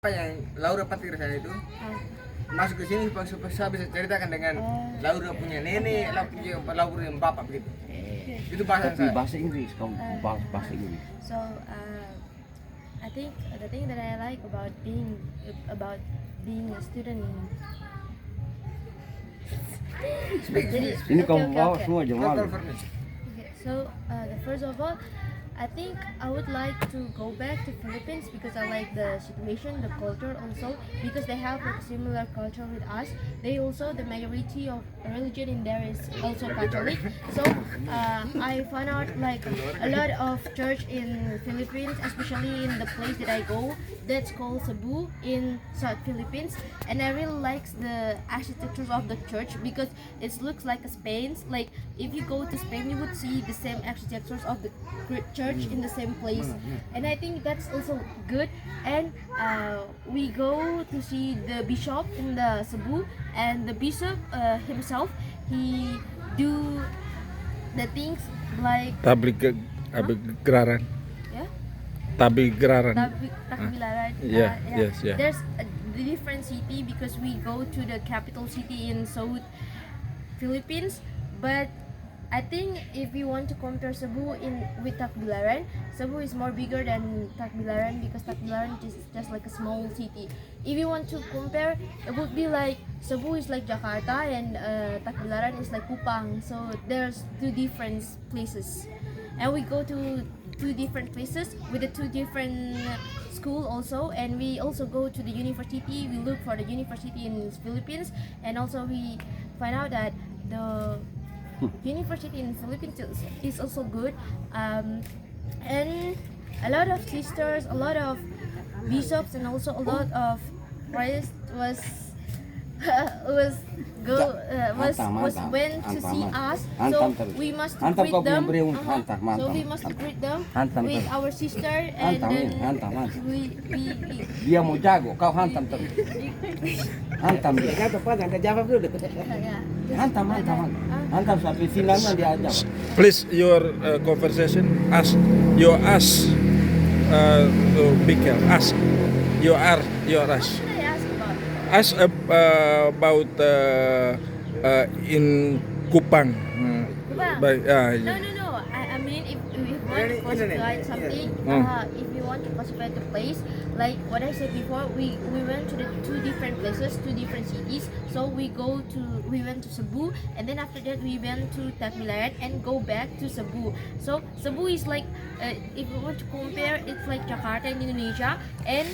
Apa yang Laura Patirsa itu masuk ke sini supaya saya bisa ceritakan dengan Laura punya nenek, Laura yang bapak begitu. Itu bahasa Tapi saya. bahasa Inggris, kamu bahasa Inggris. So I think the thing that I like about being a student in Jadi, Ini okay, kamu okay, bawa okay. semua jangan malu. Okay, so the first of all, I think I would like to go back to Philippines because I like the situation, the culture also, because they have like similar culture with us. They also, the majority of religion in there is also Catholic. So I found out like a lot of church in Philippines, especially in the place that I go, that's called Cebu in South Philippines, and I really like the architecture of the church because it looks like a Spain. Like if you go to Spain, you would see the same architectures of the church in the same place, and I think that's also good. And we go to see the bishop in the Cebu, and the bishop himself, he do the things like Tabligararan. yeah Tabligararan. Takbilaran. Yeah, yes, yeah. There's a different city because we go to the capital city in South Philippines, but I think if you want to compare Cebu with Tacbilaran, Cebu is more bigger than Tacbilaran because Tacbilaran is just like a small city. If you want to compare, it would be like Cebu is like Jakarta and Tacbilaran is like Kupang. So there's two different places, and we go to two different places with the two different school also, and we also go to the university. We look for the university in Philippines, and also we find out that the university in Philippines is also good, and a lot of sisters, a lot of bishops, and also a lot of priests went to see us, so we must greet them. So we must greet them with our sister, and then we Dia mau jago, kau hantam terus. Hantam dia. Hantam sampai finalnya dia ajak. Please, your conversation. Ask to Bikkel. Ask. You ask. What should I ask about? Ask about in Kupang. Kupang? No. I mean, if you want to classify something, if you want to classify the place, like what I said before, we went to the two different places, two different cities. So we went to Cebu, and then after that we went to Tacbilaran and go back to Cebu. So Cebu is like, if you want to compare, it's like Jakarta in Indonesia, and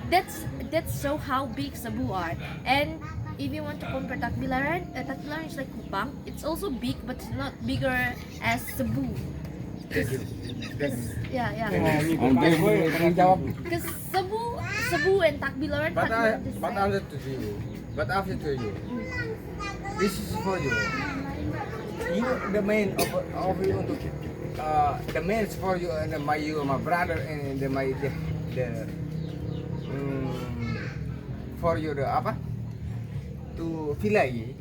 that's so how big Cebu are. And if you want to compare Tacbilaran, Tacbilaran is like Kupang. It's also big, but it's not bigger as Cebu. Yeah. Because Cebu and Tacbilaran. But after to you, this is for you. You the main of you untuk the main is for you and my brother and for you the apa? To filai.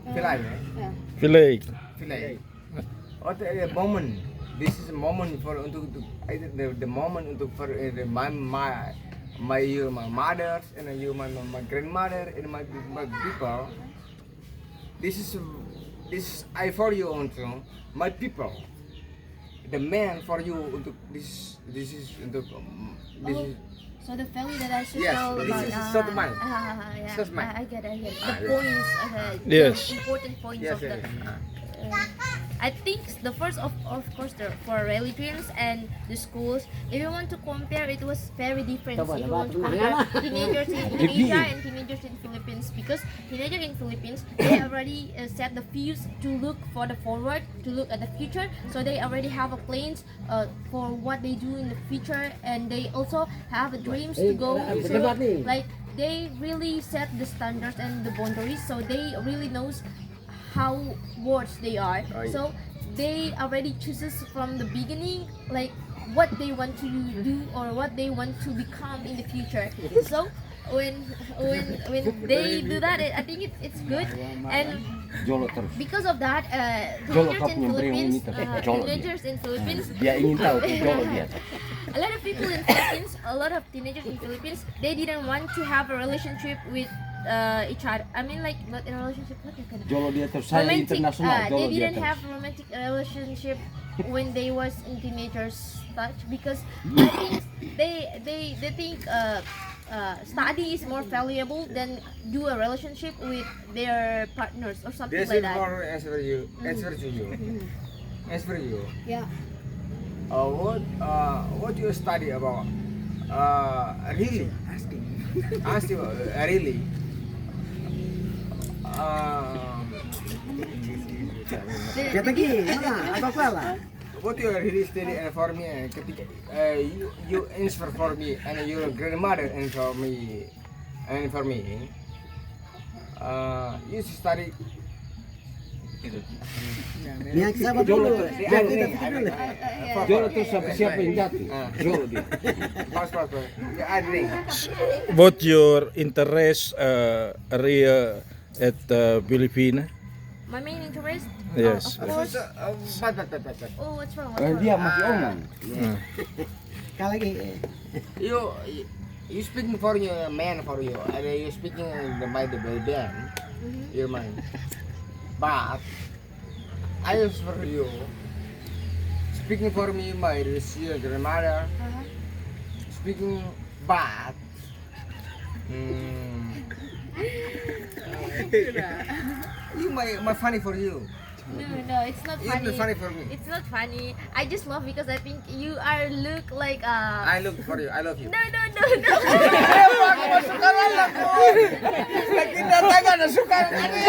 Or the moment. This is a moment for the moment untuk for my mothers and my grandmother and my people. This is I for you also my people. The man for you untuk this is untuk this is. So the value that I should Yes, tell this about is sort of mine. yeah, Sort of mine. I get it. The Yes. points, Yes. the important points Yes, of the. yes. I think the first of course for religions and the schools. If you want to compare, it was very different. If you want to compare teenagers in Indonesia and teenagers in Philippines, because teenagers in Philippines they already set the views to look for the forward, to look at the future. So they already have a plans for what they do in the future, and they also have dreams to go. So, like they really set the standards and the boundaries, so they really knows how words they are. So they already chooses from the beginning like what they want to do or what they want to become in the future. So when they do that, I think it's good. And because of that, teenagers in Philippines, Jolo dia. Dia ingin tahu jolo dia. a lot of people in Philippines, a lot of teenagers in Philippines, they didn't want to have a relationship with each other. I mean, like not in a relationship, what you can Jolo dia terus saya romantic. internasional. They Jolo dia didn't terus. have romantic relationship when they was in teenagers stage because I think they think study is more valuable than do a relationship with their partners or something This like is that. more answer you. Answer to you. Answer you. Yeah. What you study about? Really? Ask you really. Kata gini, mana? Apa salah? What you really study and for me, ketika you answer for me and your grandmother answer me and for me, you study. Yang sabar dulu. Jolo kita pikir dulu. For- Jolo terus siapa yang jatuh? Ah. Jolo dia. Pas. Yeah, I drink. What your interest area at Filipina? My main interest? Yes. Of course. But. Oh, what's wrong? Oh, dia masih omong. Ah. Kali lagi. You speaking for you, man for you, and you speaking by the band, your mind. But I is for you. Speaking for me, my your grandmother. Uh-huh. Speaking, but. You my funny for you. No, it's not It's funny. not funny for me. It's not funny. I just love because I think you are look like I look for you. I love you. No. Kedatangan na suka kami.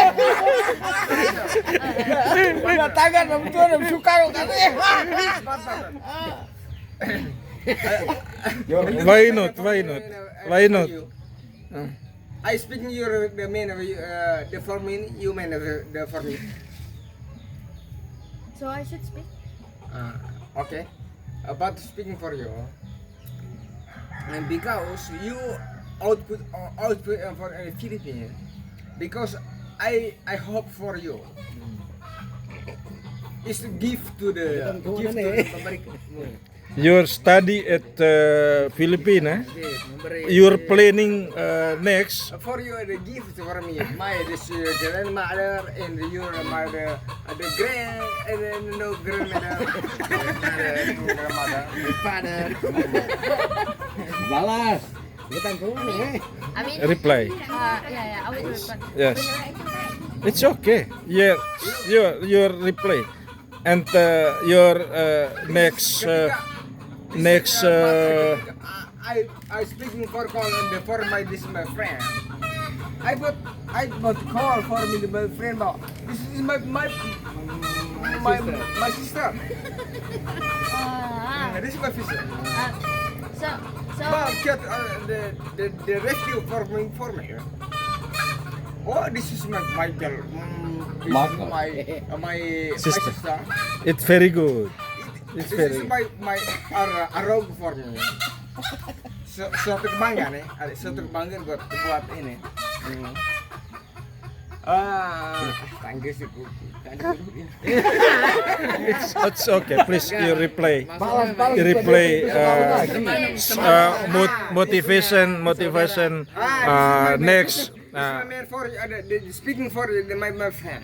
Kedatangan na betul na suka kami. Why not? Why not? I speaking your the man of the for me, you man of the for me. So I should speak. Okay. About speaking for you, and because you output for Philippines, because I hope for you. Is to give to the Your study at Filipina. You're planning next. for you the gift for me. My this grandmother and your mother, the grand and then no grandmother, grandmother, the father. Balas. Kita kemana I mean, Reply. yeah, I will reply. Yes. It's okay. Yeah, your reply, and your next. I speaking for call and for my this my friend. I got call for me my friend about this is my sister. This is my sister. So But get the rescue for me. Oh, this is my girl. This is Marco. my Sister. sister. It's very good. It's This is very. my arog for me. Suatu kebanggaan ya, ada suatu kebanggaan buat ini. Tangga sih bu. It's okay. Please, you reply. Balas. You reply. Motivation. Next. This is my man for speaking for my friend.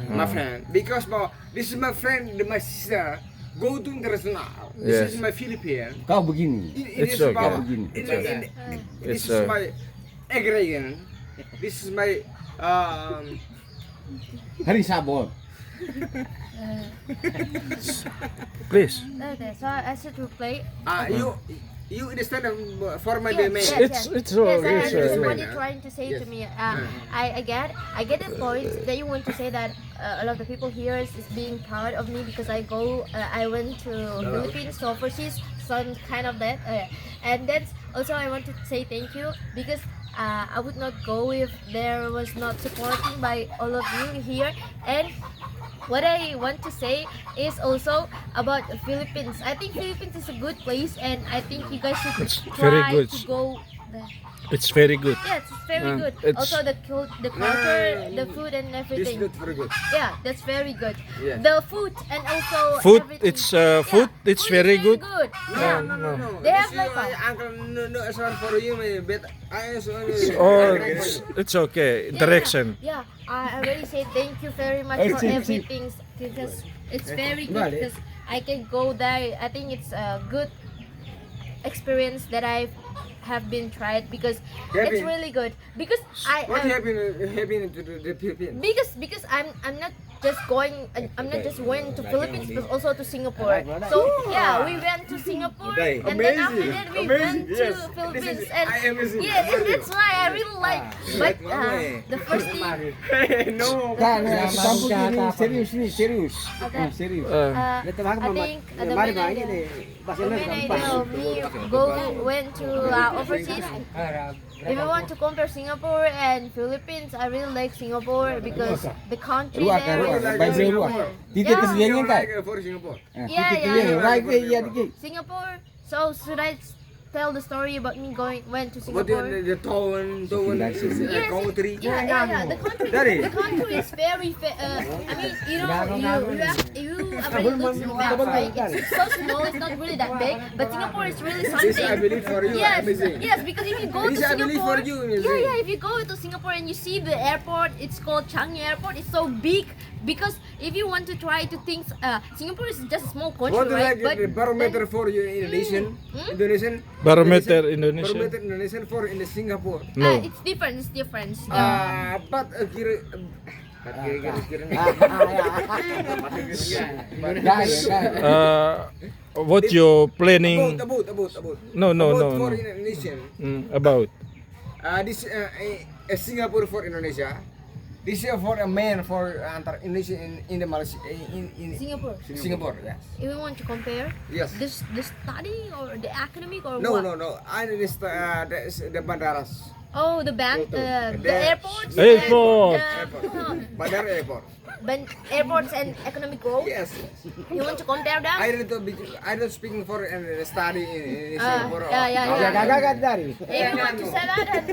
My friend. Because this is my friend, my sister. Go to international. Yes. This is my Philippine. Kau begini. It's okay. This It's is my agrarian. This is my Hari Sabon. Please. okay, so I should reply. you understand for my Yes, domain. yes, It's yes, all. I It's understand what uh, you're trying to say to yes. me. I get the point that you want to say that a lot of the people here is being proud of me because I went to Philippines, so overseas, some kind of that, and that's also I want to say thank you because I would not go if there was not supporting by all of you here. And what I want to say is also about the Philippines. I think Philippines is a good place, and I think you guys should It's very try good. to go there. It's very good. Yeah, it's very good. it's- Also the culture, the food and This everything. look very good. Yeah, that's very good. Yeah. The food and also Food, everything. it's food. It's Food is very good. Yeah. No. They have This like uncle, no, it's not for you, but Oh, it's okay. Direction. Yeah, I already say thank you very much for everything because it's very good because I can go there. I think it's a good experience that I have been tried because it's Kevin. really good because What happened to the Philippines? because I'm not just going to Philippines but also to Singapore. So yeah, we went to Singapore and then after Amazing. that we Amazing. went to Yes. Philippines This is- and I am amazing. yeah, and that's why I really like. But the first thing No. Kan, kampung ini serius nih, serius. Okay. Serius. I think the main idea of me went to overseas. If I want to compare Singapore and Philippines, I really like Singapore because the country Ruak, there ruak, is baik really ruak. good. Titik Yeah. terjadinya kan? For Singapore. Yeah, Titik yeah. terjadinya, right ke iya dikit. Singapore. So should I tell the story about me went to What Singapore? the town Yes, country? yeah. The country is very. I mean, you look back, right? It's so small. It's not really that big. But Singapore is really something. This I believe for you. Yes, Amazing. yes. Because if you go This to I believe Singapore, for you, amazing. yeah. If you go to Singapore and you see the airport, it's called Changi Airport. It's so big. Because if you want to try to think, Singapore is just a small country, What is right? like the barometer for you Indonesian? Indonesian? Barometer Indonesia. Barometer Indonesian for in the Singapore. No. It's different. It's different. But kira Guys, What you planning? about. No. For Indonesian. About. This Singapore for Indonesia. This is for a man for antar Indonesia in the Malaysia in Singapore. Singapore, yes. If we want to compare, Yes. the study or the academic or No. what? I this the bandaras. Oh, the The airports. Airport. Bandara airport. Airports and economic growth. Yes. You want to compare them? I don't speaking for study in Singapore. Yeah. gagak dari. If you want to say that, and,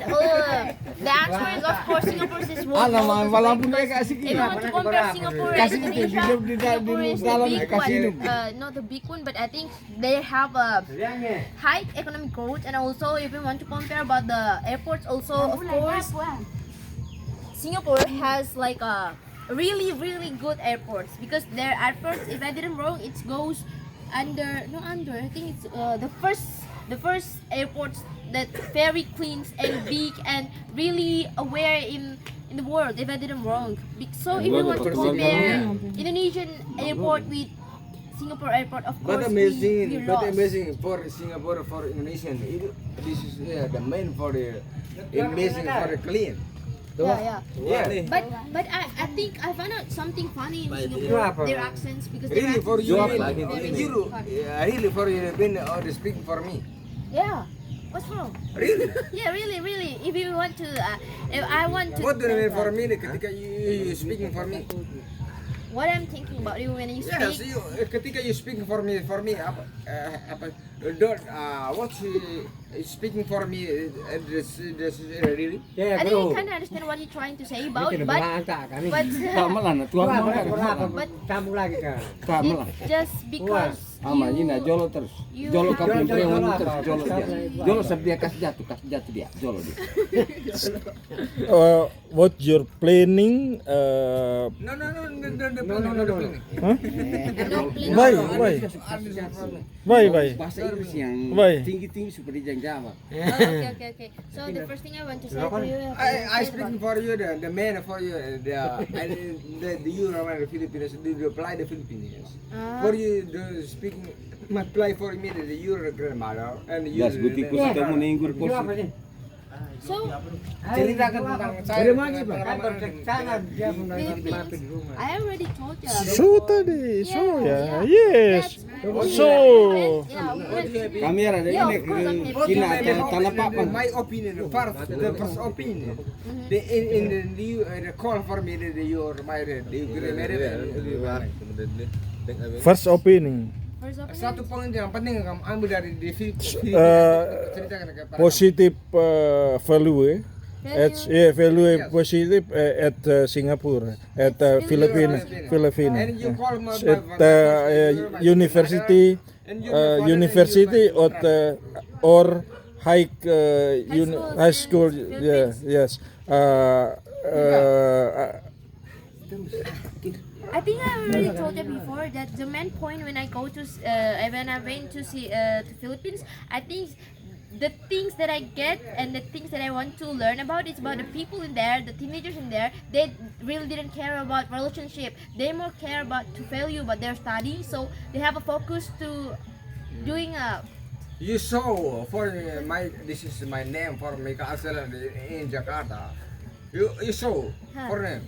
the answer is of course Singapore is one. Alamak, walaupun mereka If you want to compare Singapore and Kasih Indonesia, di Singapore is the dalam big kasih one. Not the big one, but I think they have a high economic growth. And also, if you want to compare about the airports, also of course, Singapore has like a really good airports because their airports, if I didn't wrong, it goes under. I think it's the first airports that very clean and big and really aware in the world, if I didn't wrong. So if you want to compare Indonesian airport with Singapore airport, of course But we amazing lost. for Singapore for Indonesian. This is the main for the amazing for the clean. Yeah. Yeah. But I think I found out something funny in Singapore. Their accents because their Really for accents you, are very Europe. Really for you, been or speaking for me. Yeah. What's wrong? Really? Yeah, really. If you want to, if I want to. What do you mean for me? Ketika you speaking for me? What I'm thinking about you when you speak. Yes, ketika you speaking for me apa don't what speaking for me this really? I think you kind of understand what you're trying to say about, but Sama lah, tuan but Sambung lagi kan. sama lah. it's just because Ama Yina jolo terus. you Jolo have- kapal preman terus jolo dia. Jolo dia kasih jatuh dia. Jolo dia. What you're planning? No. Huh? don't play. Why? Bahasa Inggris yang Why? tinggi seperti yang Jawa. Okay. So the first thing I want to say to you, I speaking for you the man for you the you around the Philippines the apply the Philippines for you the speaking apply for me the your grandmother and you Gas guti ku sudah menenggur polisi. so ceritakan tentang saya Belum lagi Pak. Kan berkesangan dia mampir di rumah. I already told you. So tadi, so ya, Yeah. yes. So Kamera ada Yeah, ini of course, I'm happy. kina tanah papan. my opinion the first opinion the in the you the call for me the your my the you get married first opinion. first opponent. Satu poin yang penting kamu ambil dari ceritakan kepada Positive value. Value Yes. positive at Singapore, at Philippines. And you call my At university, university or high high school. Yeah, yes. I think I already told you before that the main point when I go to when I went to see to Philippines, I think the things that I get and the things that I want to learn about is about the people in there, the teenagers in there. They really didn't care about relationship. They more care about to value about their study. So they have a focus to doing a. You saw for my this is my name for my castle in Jakarta. You saw for name.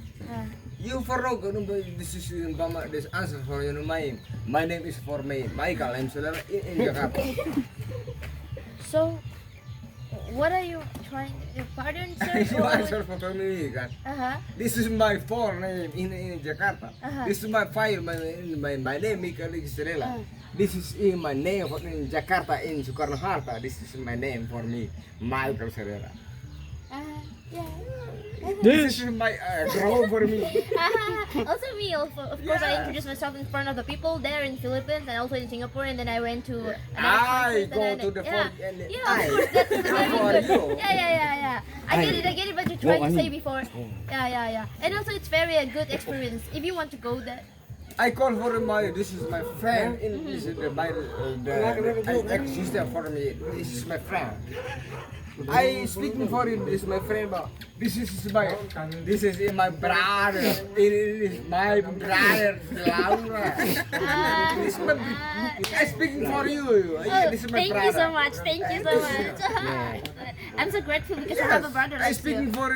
You forgot this is this answer for you my name is for me Michael I'm in Jakarta. So, what are you trying? Pardon, sir. You answer for me kan. This is my phone name in Jakarta. This is my file my name Michael Estrella. This is in my name for in Jakarta in Soekarno Hatta. This is my name for me Michael Estrella. Yeah. This is my grow for me. Also me, of course, I introduced myself in front of the people there in Philippines and also in Singapore, and then I went to. I go to the yeah, fort and yeah, of course, that's very for good. you. Yeah. I get it. What you're trying to say before. Yeah. And also, it's very a good experience if you want to go there. I call for my. This is my friend. In this is my sister for me. This is my friend. I speaking for you. This is my friend. But this is my. This is my brother. It is my brother Laura. This is my. I speaking for you. This is my Thank brother. you so much. I'm so grateful because I have a brother I like you. speaking for